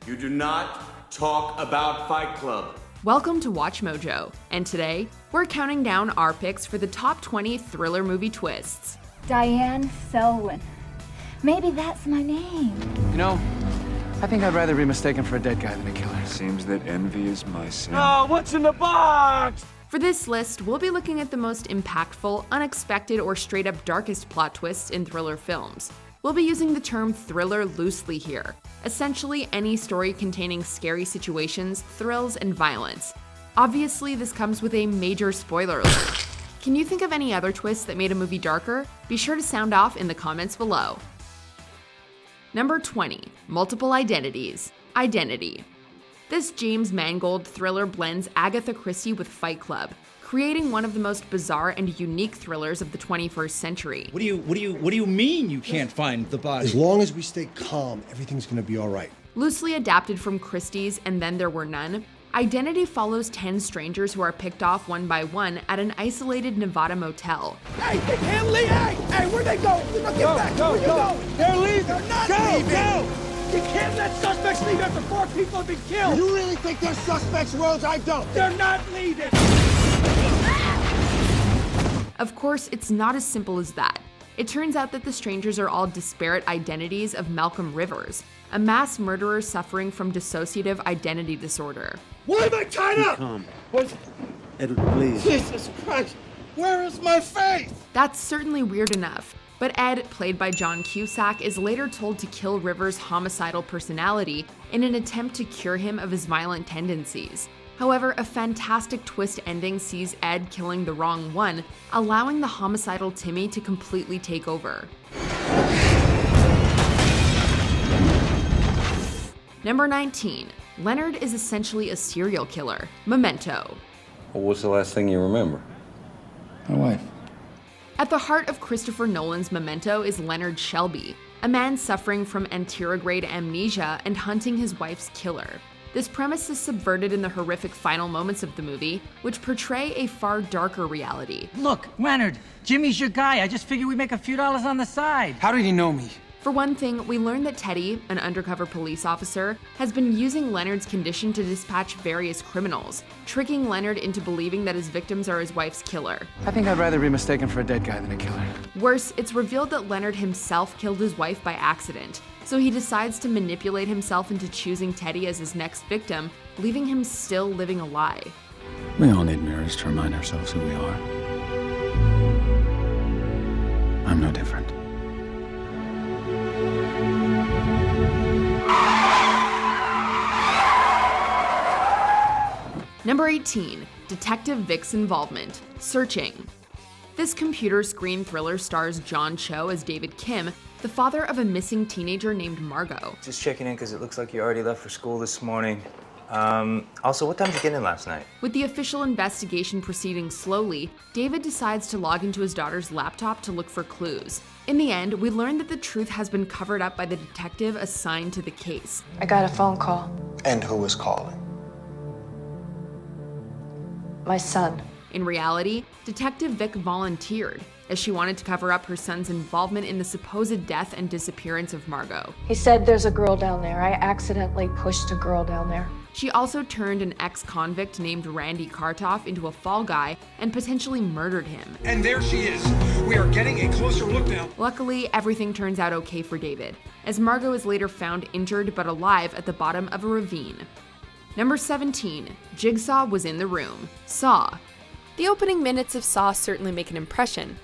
You do not talk about Fight Club. Welcome to Watch Mojo, and today, we're counting down our picks for the top 20 thriller movie twists. Diane Selwyn. Maybe that's my name. You know, I think I'd rather be mistaken for a dead guy than a killer. Seems that envy is my sin. Oh, what's in the box? For this list, we'll be looking at the most impactful, unexpected, or straight-up darkest plot twists in thriller films. We'll be using the term thriller loosely here. Essentially, any story containing scary situations, thrills, and violence. Obviously, this comes with a major spoiler alert. Can you think of any other twists that made a movie darker? Be sure to sound off in the comments below. Number 20. Multiple Identities. Identity. This James Mangold thriller blends Agatha Christie with Fight Club, creating one of the most bizarre and unique thrillers of the 21st century. What do you mean you can't find the body? As long as we stay calm, everything's gonna be all right. Loosely adapted from Christie's And Then There Were None, Identity follows 10 strangers who are picked off one by one at an isolated Nevada motel. Hey, they can't leave! Hey, where'd they go? Get back! Where you going? They're leaving! They're not leaving! Go! You can't let suspects leave after 4 people have been killed! You really think they're suspects, Rose? I don't. They're not leaving! Of course, it's not as simple as that. It turns out that the strangers are all disparate identities of Malcolm Rivers, a mass murderer suffering from dissociative identity disorder. Why am I tied up? What? Edward, please. Jesus Christ! Where is my face? That's certainly weird enough, but Ed, played by John Cusack, is later told to kill Rivers' homicidal personality in an attempt to cure him of his violent tendencies. However, a fantastic twist ending sees Ed killing the wrong one, allowing the homicidal Timmy to completely take over. Number 19. Leonard is essentially a serial killer. Memento. Well, what's the last thing you remember? My wife. At the heart of Christopher Nolan's Memento is Leonard Shelby, a man suffering from anterograde amnesia and hunting his wife's killer. This premise is subverted in the horrific final moments of the movie, which portray a far darker reality. Look, Leonard, Jimmy's your guy. I just figured we'd make a few dollars on the side. How did he know me? For one thing, we learn that Teddy, an undercover police officer, has been using Leonard's condition to dispatch various criminals, tricking Leonard into believing that his victims are his wife's killer. I think I'd rather be mistaken for a dead guy than a killer. Worse, it's revealed that Leonard himself killed his wife by accident, so he decides to manipulate himself into choosing Teddy as his next victim, leaving him still living a lie. We all need mirrors to remind ourselves who we are. I'm no different. Number 18. Detective Vick's involvement. Searching. This computer screen thriller stars John Cho as David Kim, the father of a missing teenager named Margot. Just checking in because it looks like you already left for school this morning. Also, what time did you get in last night? With the official investigation proceeding slowly, David decides to log into his daughter's laptop to look for clues. In the end, we learn that the truth has been covered up by the detective assigned to the case. I got a phone call. And who was calling? My son. In reality, Detective Vick volunteered, as she wanted to cover up her son's involvement in the supposed death and disappearance of Margot. He said there's a girl down there. I accidentally pushed a girl down there. She also turned an ex-convict named Randy Kartoff into a fall guy and potentially murdered him. And there she is. We are getting a closer look now. Luckily, everything turns out okay for David, as Margot is later found injured but alive at the bottom of a ravine. Number 17. Jigsaw Was in the Room. Saw. The opening minutes of Saw certainly make an impression.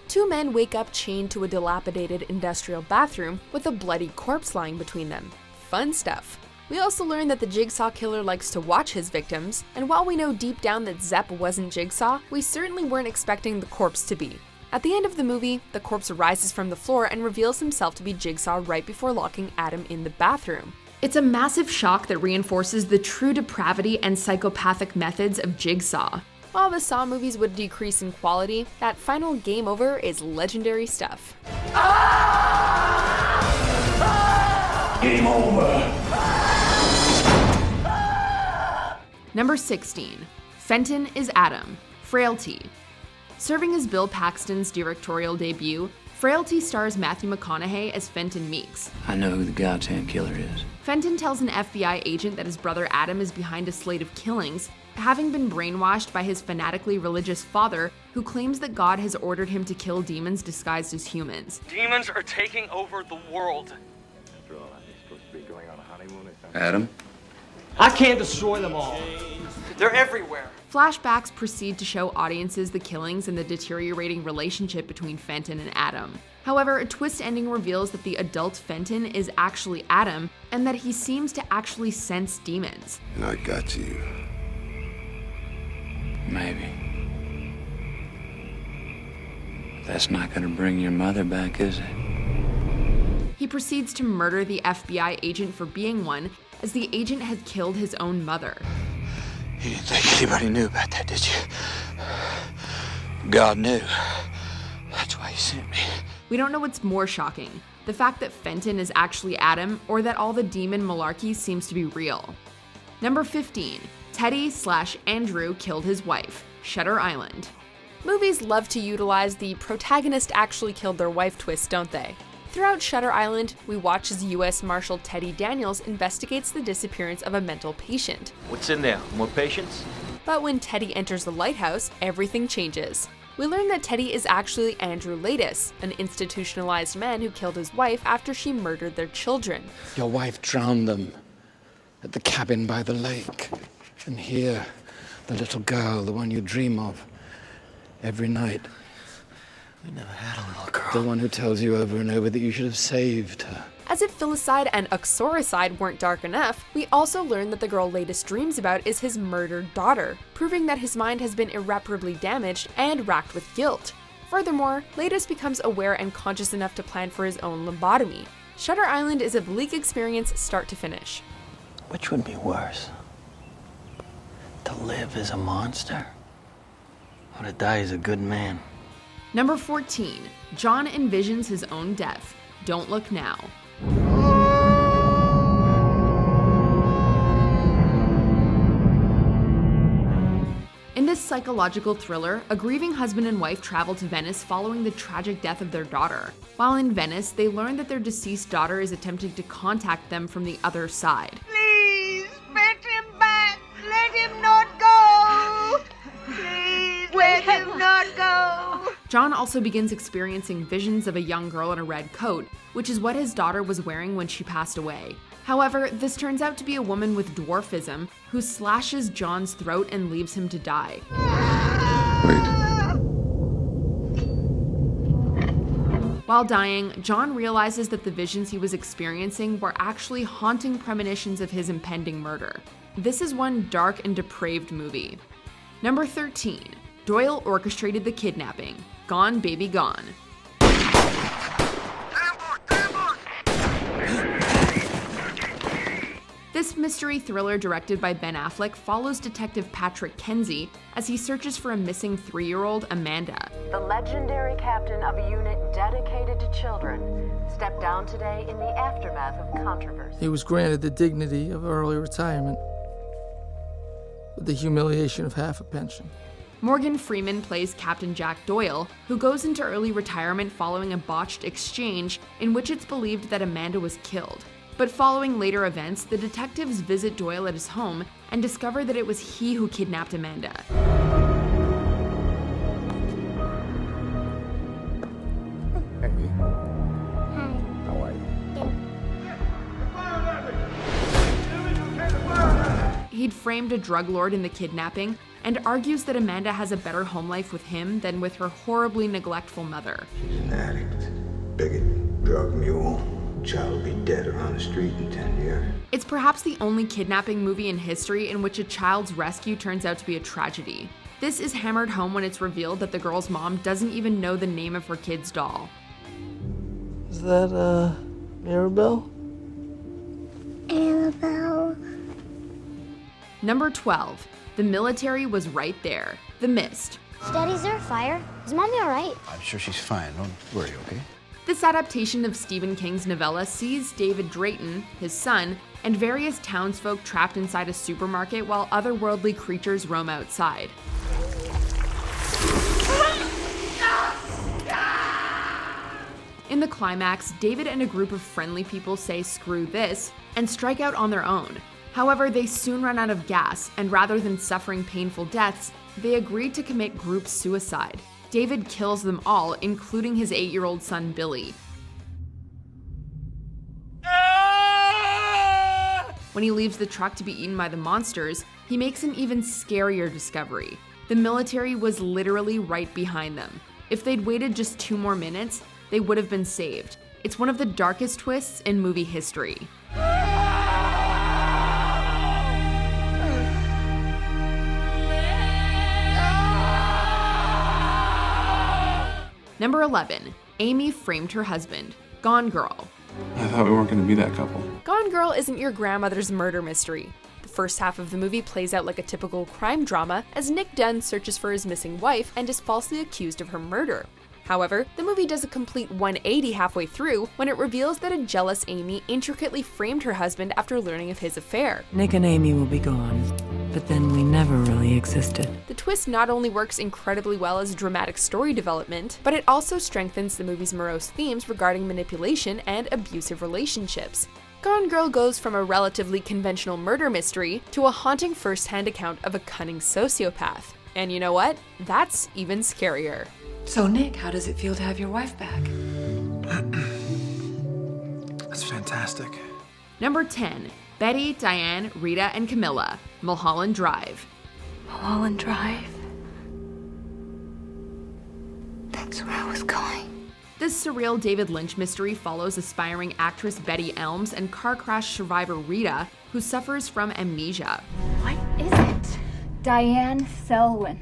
Two men wake up chained to a dilapidated industrial bathroom with a bloody corpse lying between them. Fun stuff. We also learn that the Jigsaw killer likes to watch his victims, and while we know deep down that Zepp wasn't Jigsaw, we certainly weren't expecting the corpse to be. At the end of the movie, the corpse rises from the floor and reveals himself to be Jigsaw right before locking Adam in the bathroom. It's a massive shock that reinforces the true depravity and psychopathic methods of Jigsaw. While the Saw movies would decrease in quality, that final game over is legendary stuff. Game over. Number 16. Fenton is Adam. Frailty. Serving as Bill Paxton's directorial debut, Frailty stars Matthew McConaughey as Fenton Meeks. I know who the goddamn killer is. Fenton tells an FBI agent that his brother Adam is behind a slate of killings, having been brainwashed by his fanatically religious father, who claims that God has ordered him to kill demons disguised as humans. Demons are taking over the world. Adam? I can't destroy them all. They're everywhere. Flashbacks proceed to show audiences the killings and the deteriorating relationship between Fenton and Adam. However, a twist ending reveals that the adult Fenton is actually Adam, and that he seems to actually sense demons. And I got you. Maybe. That's not gonna bring your mother back, is it? He proceeds to murder the FBI agent for being one, as the agent had killed his own mother. You didn't think anybody knew about that, did you? God knew. That's why he sent me. We don't know what's more shocking, the fact that Fenton is actually Adam, or that all the demon malarkey seems to be real. Number 15. Teddy/Andrew killed his wife. Shutter Island. Movies love to utilize the protagonist actually killed their wife twist, don't they? Throughout Shutter Island, we watch as U.S. Marshal Teddy Daniels investigates the disappearance of a mental patient. What's in there? More patients? But when Teddy enters the lighthouse, everything changes. We learn that Teddy is actually Andrew Latis, an institutionalized man who killed his wife after she murdered their children. Your wife drowned them at the cabin by the lake. And here, the little girl, the one you dream of every night. We never had a little girl. The one who tells you over and over that you should have saved her. As if filicide and uxoricide weren't dark enough, we also learn that the girl Latis dreams about is his murdered daughter, proving that his mind has been irreparably damaged and racked with guilt. Furthermore, Latis becomes aware and conscious enough to plan for his own lobotomy. Shutter Island is a bleak experience start to finish. Which would be worse? To live as a monster? Or to die as a good man? Number 14. John envisions his own death. Don't Look Now. In this psychological thriller, a grieving husband and wife travel to Venice following the tragic death of their daughter. While in Venice, they learn that their deceased daughter is attempting to contact them from the other side. Please, let him back. Let him not go. Please, let him not go. John also begins experiencing visions of a young girl in a red coat, which is what his daughter was wearing when she passed away. However, this turns out to be a woman with dwarfism who slashes John's throat and leaves him to die. While dying, John realizes that the visions he was experiencing were actually haunting premonitions of his impending murder. This is one dark and depraved movie. Number 13. Doyle orchestrated the kidnapping. Gone Baby Gone. This mystery thriller directed by Ben Affleck follows Detective Patrick Kenzie as he searches for a missing 3-year-old Amanda. The legendary captain of a unit dedicated to children stepped down today in the aftermath of controversy. He was granted the dignity of early retirement with the humiliation of half a pension. Morgan Freeman plays Captain Jack Doyle, who goes into early retirement following a botched exchange in which it's believed that Amanda was killed. But following later events, the detectives visit Doyle at his home and discover that it was he who kidnapped Amanda. Hey. How are you? He'd framed a drug lord in the kidnapping and argues that Amanda has a better home life with him than with her horribly neglectful mother. She's an addict, bigot, drug mule. Child will be dead around the street in 10 years. It's perhaps the only kidnapping movie in history in which a child's rescue turns out to be a tragedy. This is hammered home when it's revealed that the girl's mom doesn't even know the name of her kid's doll. Is that, Mirabelle? Annabelle. Number 12. The Military Was Right There. The Mist. Daddy, is there a fire? Is Mommy all right? I'm sure she's fine. Don't worry, okay? This adaptation of Stephen King's novella sees David Drayton, his son, and various townsfolk trapped inside a supermarket while otherworldly creatures roam outside. In the climax, David and a group of friendly people say screw this and strike out on their own. However, they soon run out of gas, and rather than suffering painful deaths, they agree to commit group suicide. David kills them all, including his 8-year-old son Billy. When he leaves the truck to be eaten by the monsters, he makes an even scarier discovery. The military was literally right behind them. If they'd waited just 2 more minutes, they would have been saved. It's one of the darkest twists in movie history. Number 11, Amy framed her husband. Gone Girl. I thought we weren't going to be that couple. Gone Girl isn't your grandmother's murder mystery. The first half of the movie plays out like a typical crime drama as Nick Dunn searches for his missing wife and is falsely accused of her murder. However, the movie does a complete 180 halfway through when it reveals that a jealous Amy intricately framed her husband after learning of his affair. Nick and Amy will be gone, but then we never really existed. The twist not only works incredibly well as dramatic story development, but it also strengthens the movie's morose themes regarding manipulation and abusive relationships. Gone Girl goes from a relatively conventional murder mystery to a haunting first-hand account of a cunning sociopath. And you know what? That's even scarier. So Nick, how does it feel to have your wife back? That's fantastic. Number 10, Betty, Diane, Rita, and Camilla, Mulholland Drive. Mulholland Drive? That's where I was going. This surreal David Lynch mystery follows aspiring actress Betty Elms and car crash survivor Rita, who suffers from amnesia. What is it? Diane Selwyn.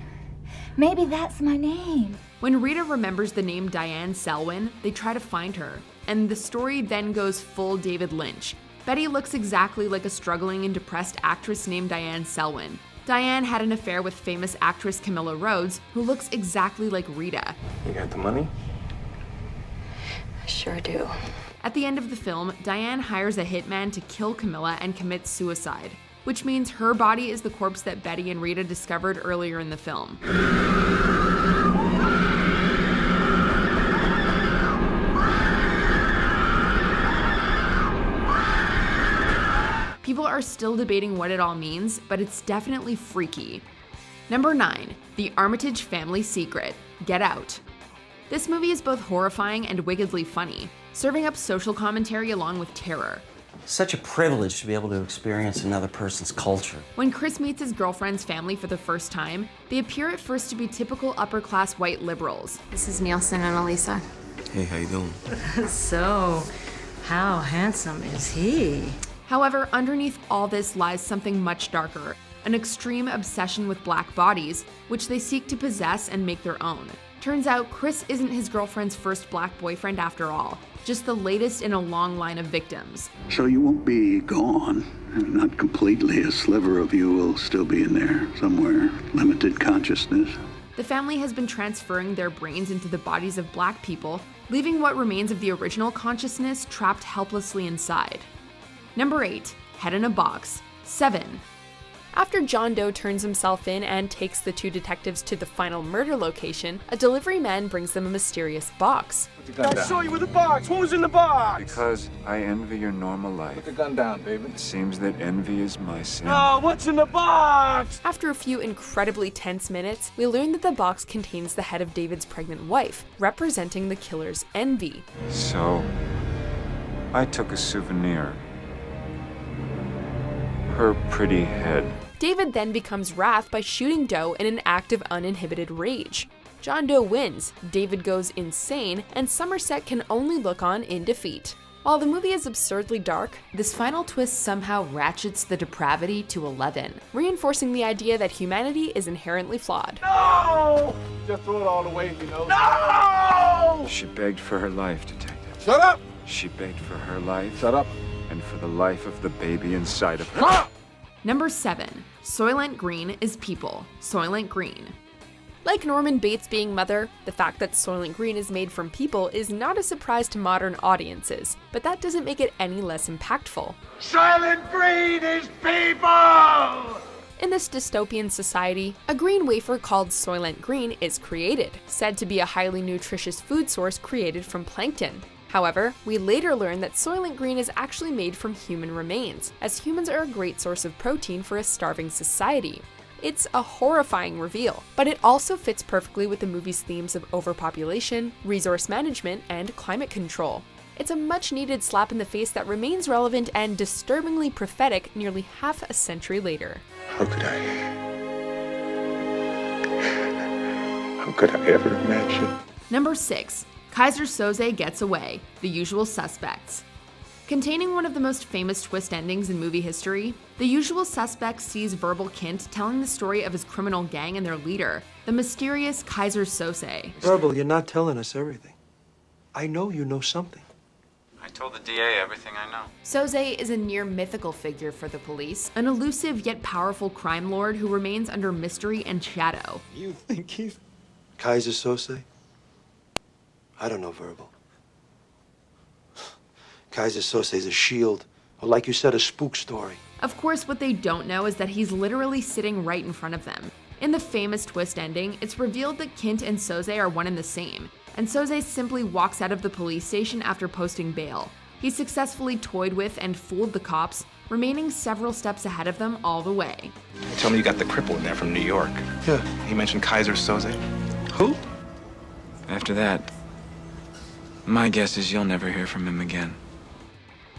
Maybe that's my name. When Rita remembers the name Diane Selwyn, they try to find her, and the story then goes full David Lynch. Betty looks exactly like a struggling and depressed actress named Diane Selwyn. Diane had an affair with famous actress Camilla Rhodes, who looks exactly like Rita. You got the money? I sure do. At the end of the film, Diane hires a hitman to kill Camilla and commits suicide, which means her body is the corpse that Betty and Rita discovered earlier in the film. People are still debating what it all means, but it's definitely freaky. Number 9, The Armitage Family Secret, Get Out. This movie is both horrifying and wickedly funny, serving up social commentary along with terror. Such a privilege to be able to experience another person's culture. When Chris meets his girlfriend's family for the first time, they appear at first to be typical upper-class white liberals. This is Nielsen and Elisa. Hey, how you doing? So, how handsome is he? However, underneath all this lies something much darker, an extreme obsession with black bodies, which they seek to possess and make their own. Turns out, Chris isn't his girlfriend's first black boyfriend after all, just the latest in a long line of victims. So you won't be gone. Not completely. A sliver of you will still be in there somewhere. Limited consciousness. The family has been transferring their brains into the bodies of black people, leaving what remains of the original consciousness trapped helplessly inside. Number 8, Head in a Box, 7. After John Doe turns himself in and takes the 2 detectives to the final murder location, a delivery man brings them a mysterious box. I saw you with the box. What was in the box? Because I envy your normal life. Put the gun down, David. It seems that envy is my sin. Oh, what's in the box? After a few incredibly tense minutes, we learn that the box contains the head of David's pregnant wife, representing the killer's envy. So, I took a souvenir. Her pretty head. David then becomes Wrath by shooting Doe in an act of uninhibited rage. John Doe wins, David goes insane, and Somerset can only look on in defeat. While the movie is absurdly dark, this final twist somehow ratchets the depravity to 11, reinforcing the idea that humanity is inherently flawed. No! Just throw it all away, you know. No! She begged for her life, Detective. Shut up! She begged for her life. Shut up. And for the life of the baby inside of her. Number 7, Soylent Green is People, Soylent Green. Like Norman Bates being Mother, the fact that Soylent Green is made from people is not a surprise to modern audiences, but that doesn't make it any less impactful. Soylent Green is people! In this dystopian society, a green wafer called Soylent Green is created, said to be a highly nutritious food source created from plankton. However, we later learn that Soylent Green is actually made from human remains, as humans are a great source of protein for a starving society. It's a horrifying reveal, but it also fits perfectly with the movie's themes of overpopulation, resource management, and climate control. It's a much-needed slap in the face that remains relevant and disturbingly prophetic nearly half a century later. How could I ever imagine? Number 6. Kaiser Söze Gets Away, The Usual Suspects. Containing one of the most famous twist endings in movie history, The Usual Suspects sees Verbal Kint telling the story of his criminal gang and their leader, the mysterious Kaiser Söze. Verbal, you're not telling us everything. I know you know something. I told the DA everything I know. Söze is a near mythical figure for the police, an elusive yet powerful crime lord who remains under mystery and shadow. You think he's Kaiser Söze? I don't know, Verbal. Kaiser Söze is a shield, or like you said, a spook story. Of course, what they don't know is that he's literally sitting right in front of them. In the famous twist ending, it's revealed that Kint and Söze are one and the same, and Söze simply walks out of the police station after posting bail. He successfully toyed with and fooled the cops, remaining several steps ahead of them all the way. You told me you got the cripple in there from New York. Yeah. He mentioned Kaiser Söze. Who? After that, my guess is you'll never hear from him again.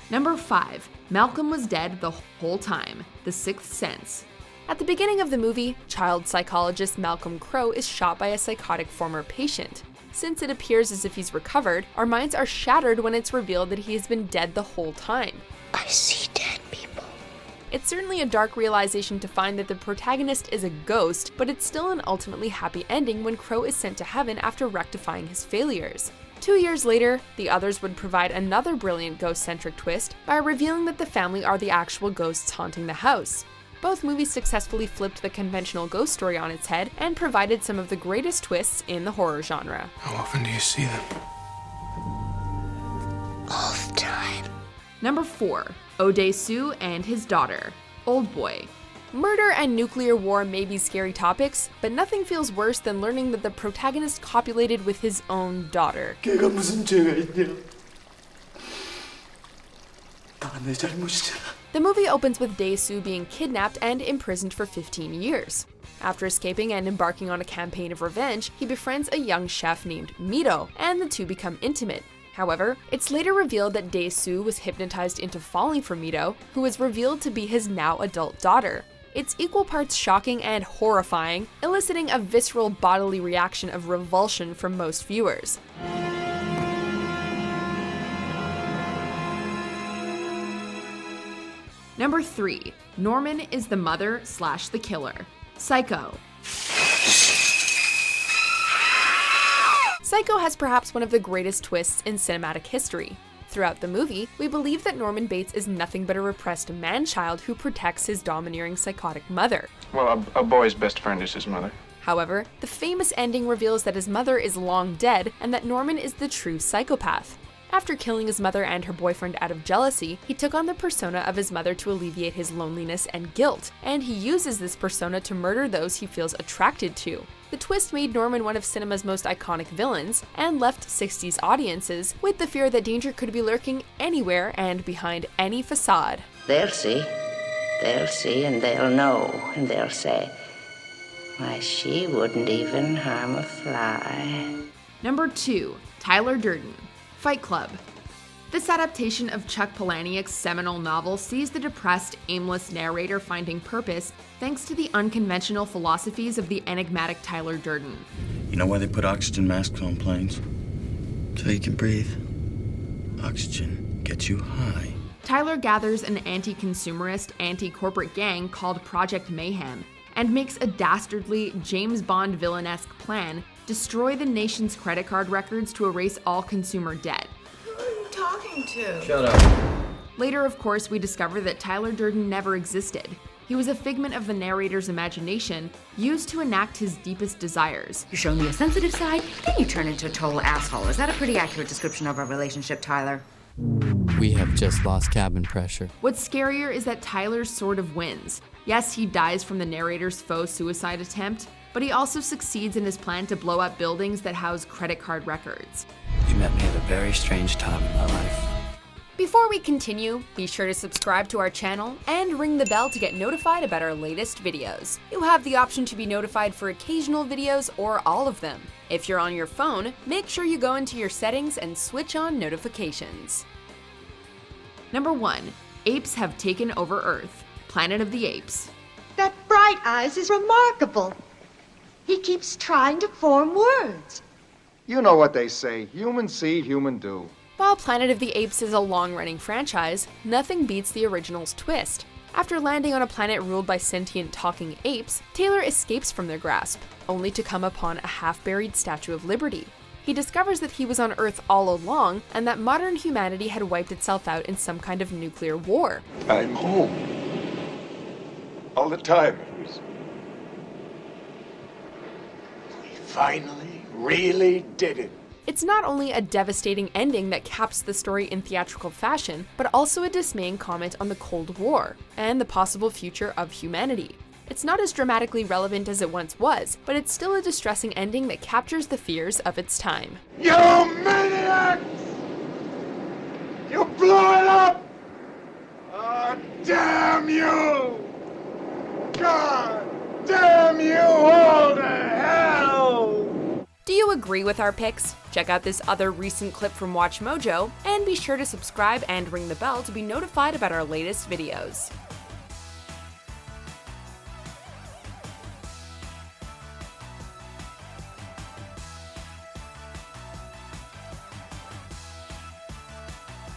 Number 5. Malcolm was dead the whole time, The Sixth Sense. At the beginning of the movie, child psychologist Malcolm Crowe is shot by a psychotic former patient. Since it appears as if he's recovered, our minds are shattered when it's revealed that he has been dead the whole time. I see dead people. It's certainly a dark realization to find that the protagonist is a ghost, but it's still an ultimately happy ending when Crowe is sent to heaven after rectifying his failures. 2 years later, the others would provide another brilliant ghost-centric twist by revealing that the family are the actual ghosts haunting the house. Both movies successfully flipped the conventional ghost story on its head and provided some of the greatest twists in the horror genre. How often do you see them? All the time. Number 4. Odesu and His Daughter, Old Boy. Murder and nuclear war may be scary topics, but nothing feels worse than learning that the protagonist copulated with his own daughter. The movie opens with Dae-soo being kidnapped and imprisoned for 15 years. After escaping and embarking on a campaign of revenge, he befriends a young chef named Mito, and the two become intimate. However, it's later revealed that Dae-soo was hypnotized into falling for Mito, who is revealed to be his now adult daughter. It's equal parts shocking and horrifying, eliciting a visceral bodily reaction of revulsion from most viewers. Number 3. Norman is the mother/the killer. Psycho. Psycho has perhaps one of the greatest twists in cinematic history. Throughout the movie, we believe that Norman Bates is nothing but a repressed man-child who protects his domineering psychotic mother. Well, a boy's best friend is his mother. However, the famous ending reveals that his mother is long dead and that Norman is the true psychopath. After killing his mother and her boyfriend out of jealousy, he took on the persona of his mother to alleviate his loneliness and guilt, and he uses this persona to murder those he feels attracted to. The twist made Norman one of cinema's most iconic villains, and left 60s audiences with the fear that danger could be lurking anywhere and behind any facade. They'll see, and they'll know, and they'll say, why, she wouldn't even harm a fly. Number 2. Tyler Durden, Fight Club. This adaptation of Chuck Palahniuk's seminal novel sees the depressed, aimless narrator finding purpose thanks to the unconventional philosophies of the enigmatic Tyler Durden. You know why they put oxygen masks on planes? So you can breathe. Oxygen gets you high. Tyler gathers an anti-consumerist, anti-corporate gang called Project Mayhem and makes a dastardly, James Bond villanesque plan: destroy the nation's credit card records to erase all consumer debt. Who are you talking to? Shut up. Later, of course, we discover that Tyler Durden never existed. He was a figment of the narrator's imagination, used to enact his deepest desires. You show me a sensitive side, then you turn into a total asshole. Is that a pretty accurate description of our relationship, Tyler? We have just lost cabin pressure. What's scarier is that Tyler sort of wins. Yes, he dies from the narrator's faux suicide attempt, but he also succeeds in his plan to blow up buildings that house credit card records. You met me at a very strange time in my life. Before we continue, be sure to subscribe to our channel and ring the bell to get notified about our latest videos. You have the option to be notified for occasional videos or all of them. If you're on your phone, make sure you go into your settings and switch on notifications. Number 1. Apes have taken over Earth. Planet of the Apes. That Bright Eyes is remarkable. He keeps trying to form words. You know what they say, human see, human do. While Planet of the Apes is a long-running franchise, nothing beats the original's twist. After landing on a planet ruled by sentient talking apes, Taylor escapes from their grasp, only to come upon a half-buried Statue of Liberty. He discovers that he was on Earth all along, and that modern humanity had wiped itself out in some kind of nuclear war. I'm home. All the time. We finally really did it. It's not only a devastating ending that caps the story in theatrical fashion, but also a dismaying comment on the Cold War and the possible future of humanity. It's not as dramatically relevant as it once was, but it's still a distressing ending that captures the fears of its time. You maniacs! You blew it up! Oh, damn you! God damn you all to hell! Do you agree with our picks? Check out this other recent clip from WatchMojo, and be sure to subscribe and ring the bell to be notified about our latest videos.